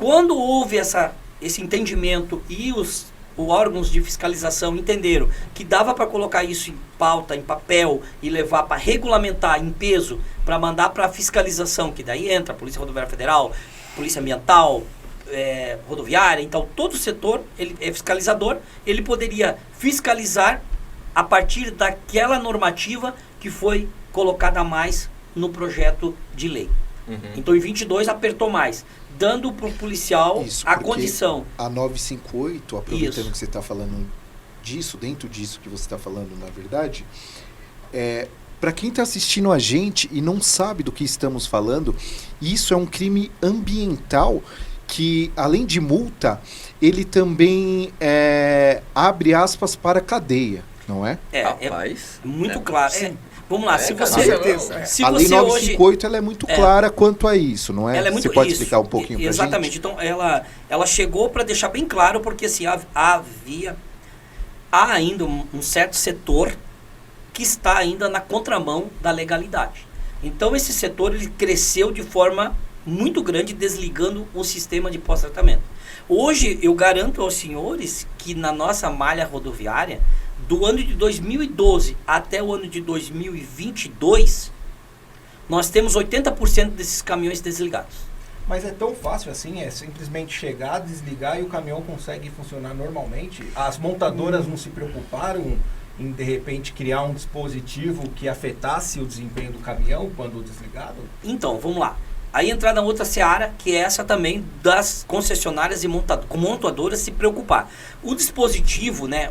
Quando houve esse entendimento e os órgãos de fiscalização entenderam que dava para colocar isso em pauta, em papel e levar para regulamentar em peso, para mandar para fiscalização, que daí entra a Polícia Rodoviária Federal, Polícia Ambiental, rodoviária, então todo o setor ele é fiscalizador, ele poderia fiscalizar a partir daquela normativa que foi colocada a mais no projeto de lei. Então em 22 apertou mais, dando para o policial Isso, a condição. A 958, aproveitando Isso. que você está falando disso, dentro disso que você está falando, na verdade, para quem está assistindo a gente e não sabe do que estamos falando, isso é um crime ambiental que, além de multa, ele também abre aspas para cadeia, não é? Rapaz, Muito claro. Vamos lá, se cara, você... certeza. Se A Lei você 958 ela é muito clara quanto a isso, não é? Ela é muito, você pode isso, explicar um pouquinho para a gente? Exatamente. Então, ela chegou para deixar bem claro, porque assim, há ainda um certo setor que está ainda na contramão da legalidade. Então, esse setor ele cresceu de forma muito grande, desligando o sistema de pós-tratamento. Hoje, eu garanto aos senhores que na nossa malha rodoviária, do ano de 2012 até o ano de 2022, nós temos 80% desses caminhões desligados. Mas é tão fácil assim, é simplesmente chegar, desligar e o caminhão consegue funcionar normalmente? As montadoras não se preocuparam em, de repente, criar um dispositivo que afetasse o desempenho do caminhão quando desligado? Então, vamos lá. Aí entrar na outra seara, que é essa também das concessionárias e montadoras se preocupar. O dispositivo, né,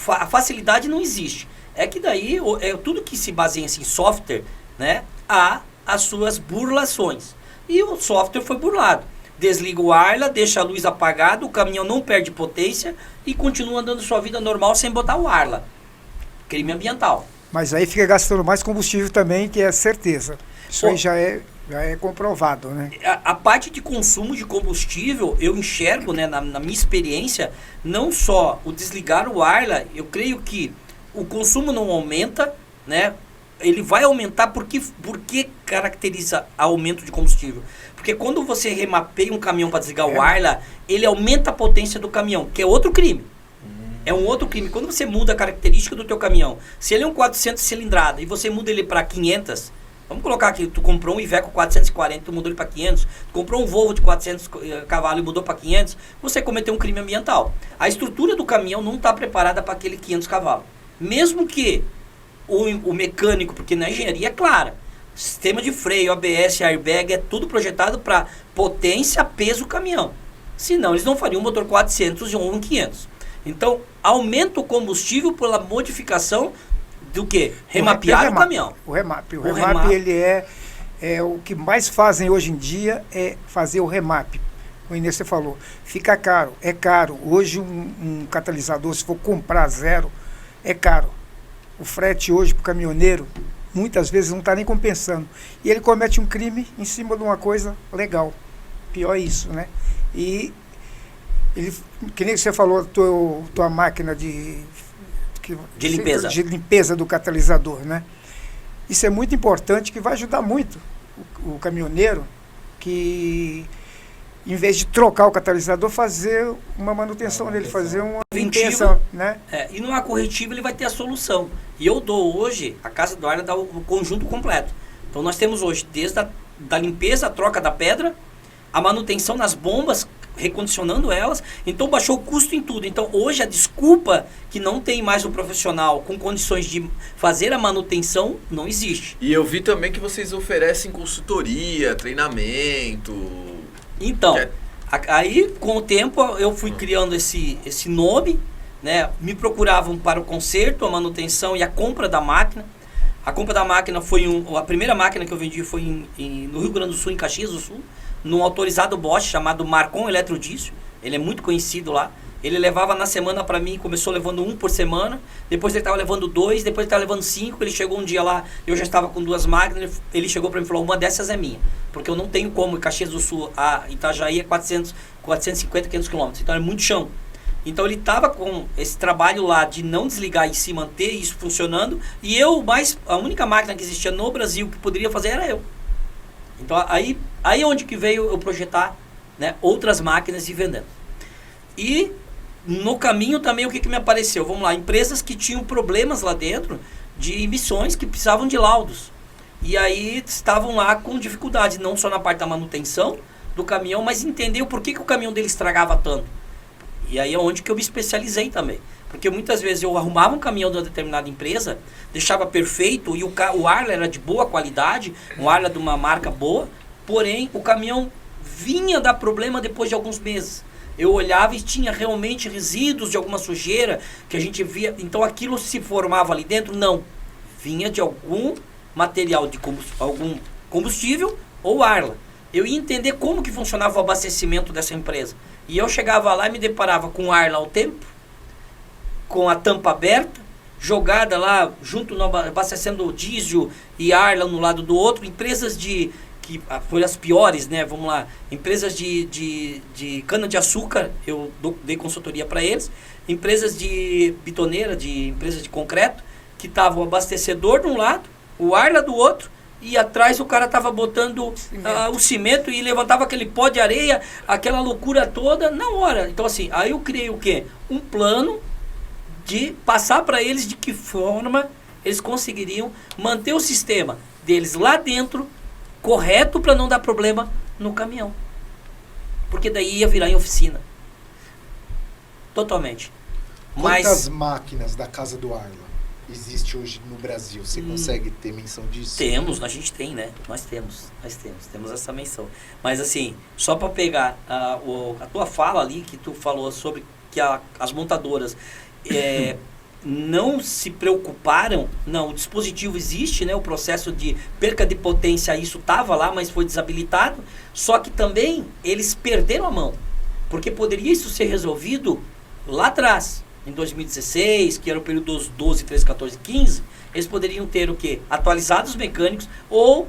a facilidade não existe. É que daí, tudo que se baseia em software, né, há as suas burlações. E o software foi burlado. Desliga o Arla, deixa a luz apagada, o caminhão não perde potência e continua andando sua vida normal sem botar o Arla. Crime ambiental. Mas aí fica gastando mais combustível também, que é certeza. Isso aí já é comprovado, né? A parte de consumo de combustível, eu enxergo, né, na minha experiência, não só o desligar o Arla, eu creio que o consumo não aumenta, né? Ele vai aumentar porque caracteriza aumento de combustível. Porque quando você remapeia um caminhão para desligar o Arla, ele aumenta a potência do caminhão, que é outro crime. É um outro crime. Quando você muda a característica do teu caminhão, se ele é um 400 cilindrada e você muda ele para 500, vamos colocar aqui, tu comprou um Iveco 440, tu mudou ele para 500, tu comprou um Volvo de 400 cavalos e mudou para 500, você cometeu um crime ambiental. A estrutura do caminhão não está preparada para aquele 500 cavalos. Mesmo que o mecânico, porque na engenharia é clara, sistema de freio, ABS, airbag, é tudo projetado para potência, peso, caminhão. Senão eles não fariam um motor 400 ou um 500. Então, aumenta o combustível pela modificação do que? Remapear o caminhão. O remap, ele é o que mais fazem hoje em dia, é fazer o remap. Como Inês você falou, fica caro, é caro. Hoje um catalisador, se for comprar zero, é caro. O frete hoje para o caminhoneiro, muitas vezes não está nem compensando. E ele comete um crime em cima de uma coisa legal. Pior isso, né? E ele, que nem você falou, tua máquina de limpeza do catalisador, né? Isso é muito importante, que vai ajudar muito o caminhoneiro, que em vez de trocar o catalisador, fazer uma manutenção nele, fazer uma limpeza, né? E numa corretiva ele vai ter a solução. E eu dou hoje, a Casa do Arla dá o conjunto completo. Então nós temos hoje, desde da limpeza, a troca da pedra, a manutenção nas bombas, recondicionando elas, então baixou o custo em tudo. Então hoje a desculpa que não tem mais um profissional com condições de fazer a manutenção não existe. E eu vi também que vocês oferecem consultoria, treinamento. Então, aí com o tempo eu fui criando esse nome, né? Me procuravam para o conserto, a manutenção e a compra da máquina. A compra da máquina foi a primeira máquina que eu vendi foi no Rio Grande do Sul, em Caxias do Sul, num autorizado Bosch chamado Marcon Eletrodiesel. Ele é muito conhecido lá. Ele levava na semana para mim, começou levando um por semana, depois ele estava levando 2, depois ele estava levando 5, ele chegou um dia lá, eu já estava com 2 máquinas, ele chegou para mim e falou, uma dessas é minha, porque eu não tenho como, em Caxias do Sul a Itajaí é 450, 500 quilômetros, então é muito chão. Então ele estava com esse trabalho lá de não desligar e se manter isso funcionando, e a única máquina que existia no Brasil que poderia fazer era eu. Então aí onde que veio eu projetar né, outras máquinas e vendendo. E no caminho também o que me apareceu? Vamos lá, empresas que tinham problemas lá dentro de emissões que precisavam de laudos. E aí estavam lá com dificuldade, não só na parte da manutenção do caminhão, mas entender o porquê que o caminhão dele estragava tanto. E aí é onde que eu me especializei também. Porque muitas vezes eu arrumava um caminhão de uma determinada empresa, deixava perfeito e o Arla era de boa qualidade, um Arla de uma marca boa, porém o caminhão vinha dar problema depois de alguns meses. Eu olhava e tinha realmente resíduos de alguma sujeira que a gente via. Então aquilo se formava ali dentro? Não. Vinha de algum material, de algum combustível ou Arla. Eu ia entender como que funcionava o abastecimento dessa empresa. E eu chegava lá e me deparava com Arla ao tempo, com a tampa aberta, jogada lá junto, abastecendo diesel e Arla no lado do outro. Empresas que foram as piores, né? Vamos lá. Empresas de cana-de-açúcar, eu dei consultoria para eles. Empresas de bitoneira, empresas de concreto, que estavam o abastecedor de um lado, o Arla do outro, e atrás o cara estava botando o cimento e levantava aquele pó de areia, aquela loucura toda na hora. Então assim, aí eu criei o quê? Um plano de passar para eles de que forma eles conseguiriam manter o sistema deles lá dentro correto para não dar problema no caminhão. Porque daí ia virar em oficina. Totalmente. Quantas máquinas da Casa do Arla existe hoje no Brasil? Você consegue ter menção disso? Temos, a gente tem, né? Nós temos essa menção. Mas assim, só para pegar a tua fala ali, que tu falou sobre que as montadoras não se preocuparam. Não, o dispositivo existe, né? O processo de perca de potência, isso estava lá, mas foi desabilitado. Só que também eles perderam a mão, porque poderia isso ser resolvido lá atrás, em 2016, que era o período dos 12, 13, 14, 15, eles poderiam ter o quê? Atualizado os mecânicos ou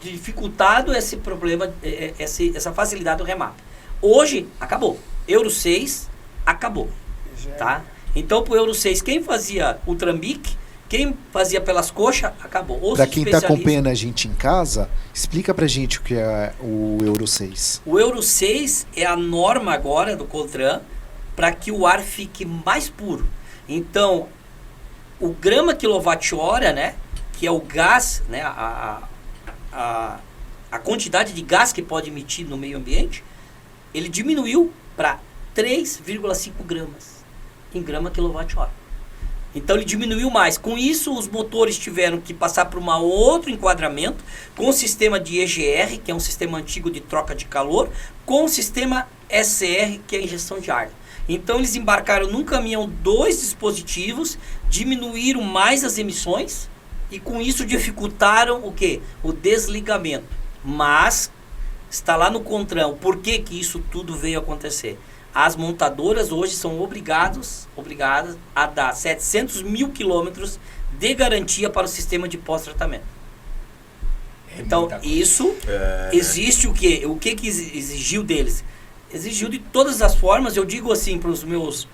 dificultado esse problema, essa facilidade do remap. Hoje, acabou. Euro 6, acabou. Tá? Então, pro Euro 6, quem fazia o trambique, quem fazia pelas coxas, acabou. Para quem está acompanhando a gente em casa, explica pra gente o que é o Euro 6. O Euro 6 é a norma agora do CONTRAN para que o ar fique mais puro. Então, o grama quilowatt-hora, né, que é o gás, né, a quantidade de gás que pode emitir no meio ambiente, ele diminuiu para 3,5 gramas em grama quilowatt-hora. Então ele diminuiu mais. Com isso, os motores tiveram que passar por um outro enquadramento com o sistema de EGR, que é um sistema antigo de troca de calor, com o sistema SR, que é a injeção de ar. Então eles embarcaram num caminhão 2 dispositivos, diminuíram mais as emissões e com isso dificultaram o quê? O desligamento. Mas está lá no CONTRAN. Por que isso tudo veio acontecer? As montadoras hoje são obrigadas a dar 700 mil quilômetros de garantia para o sistema de pós-tratamento. Então, isso existe o quê? O que exigiu deles? Exigiu de todas as formas. Eu digo assim para os meus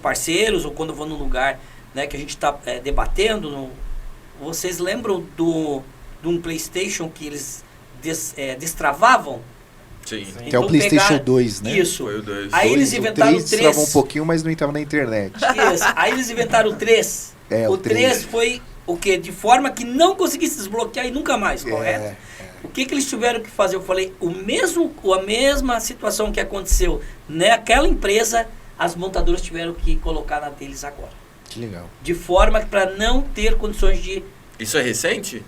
parceiros, ou quando eu vou num lugar, né, que a gente está debatendo, vocês lembram de um PlayStation que eles destravavam? Sim. Então, que é o PlayStation 2, né? Isso. Foi o 2. Aí eles inventaram o 3. Travou um pouquinho, mas não entrava na internet. Isso. Aí eles inventaram o 3. O 3 foi o quê? De forma que não conseguisse desbloquear e nunca mais, correto? O que eles tiveram que fazer? Eu falei, a mesma situação que aconteceu naquela empresa, as montadoras tiveram que colocar na deles agora. Que legal. De forma para não ter condições de... Isso é recente?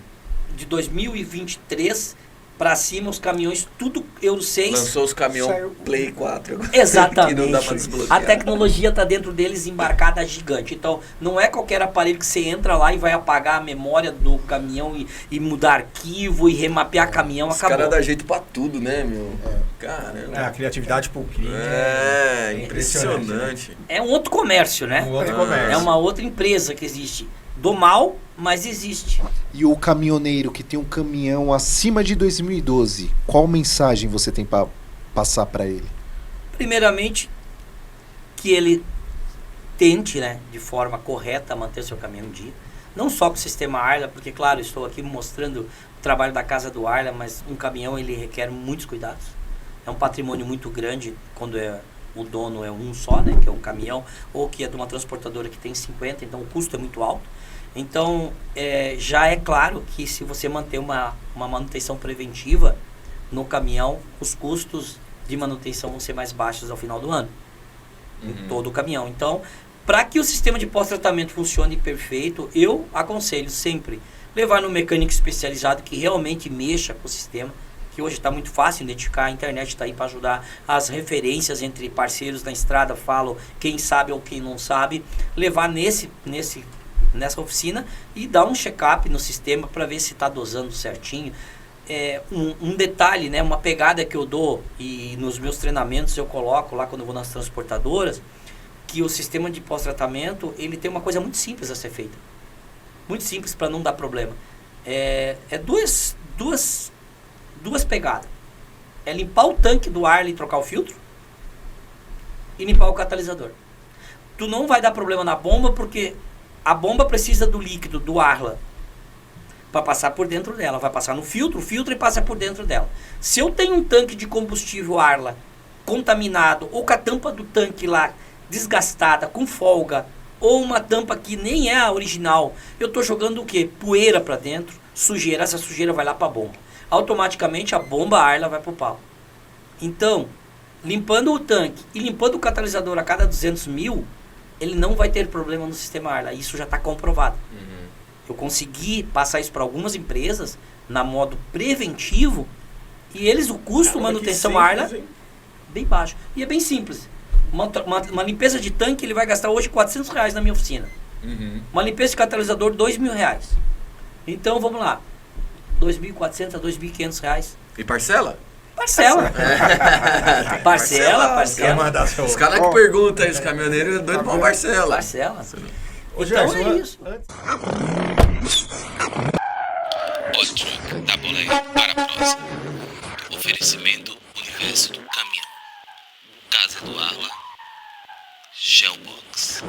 De 2023 para cima, os caminhões, tudo Euro 6. Lançou os caminhões Play 4. Exatamente. Que não dá pra desbloquear. A tecnologia está dentro deles embarcada gigante. Então, não é qualquer aparelho que você entra lá e vai apagar a memória do caminhão e mudar arquivo e remapear caminhão. Os acabou. caras dão jeito pra tudo, né, meu? Caramba. A criatividade pro cliente. Impressionante. É um outro comércio, né? Um outro comércio. É uma outra empresa que existe. Do mal, mas existe. E o caminhoneiro que tem um caminhão acima de 2012, qual mensagem você tem para passar para ele? Primeiramente, que ele tente, né, de forma correta, manter seu caminhão em dia. Não só com o sistema Arla, porque, claro, estou aqui mostrando o trabalho da Casa do Arla, mas um caminhão ele requer muitos cuidados. é um patrimônio muito grande quando o dono é um só, né, que é um caminhão, ou que é de uma transportadora que tem 50, então o custo é muito alto. Então, já é claro que se você manter uma manutenção preventiva no caminhão, os custos de manutenção vão ser mais baixos ao final do ano. Em todo o caminhão. Então, para que o sistema de pós-tratamento funcione perfeito, eu aconselho sempre levar no mecânico especializado que realmente mexa com o sistema, que hoje está muito fácil identificar, a internet está aí para ajudar, as referências entre parceiros na estrada falam quem sabe ou quem não sabe, levar nessa oficina e dar um check-up no sistema para ver se está dosando certinho. Um detalhe, né, uma pegada que eu dou e nos meus treinamentos eu coloco lá quando eu vou nas transportadoras, que o sistema de pós-tratamento ele tem uma coisa muito simples a ser feita, muito simples para não dar problema. Duas pegadas. É limpar o tanque do ar e trocar o filtro e limpar o catalisador. Tu não vai dar problema na bomba porque a bomba precisa do líquido, do Arla, para passar por dentro dela. Vai passar no filtro, o filtro e passa por dentro dela. Se eu tenho um tanque de combustível Arla contaminado ou com a tampa do tanque lá desgastada, com folga, ou uma tampa que nem é a original, eu estou jogando o quê? Poeira para dentro, sujeira, essa sujeira vai lá para a bomba. Automaticamente a bomba Arla vai para o pau. Então, limpando o tanque e limpando o catalisador a cada 200 mil, ele não vai ter problema no sistema Arla. Isso já está comprovado. Eu consegui passar isso para algumas empresas na modo preventivo e eles, o custo manutenção Arla, bem baixo. E é bem simples. Uma limpeza de tanque ele vai gastar hoje R$400 na minha oficina. Uma limpeza de catalisador R$2.000. Então vamos lá. R$2.400 a R$2.500. E parcela? Parcela. Parcela. Os caras que perguntam aí, os caminhoneiros, doido pra parcela. Parcela. Ô, Então Gerson, é isso. Outro da bola para a próxima. Oferecimento Universo do Caminhão. Casa do Arla. Shellbox.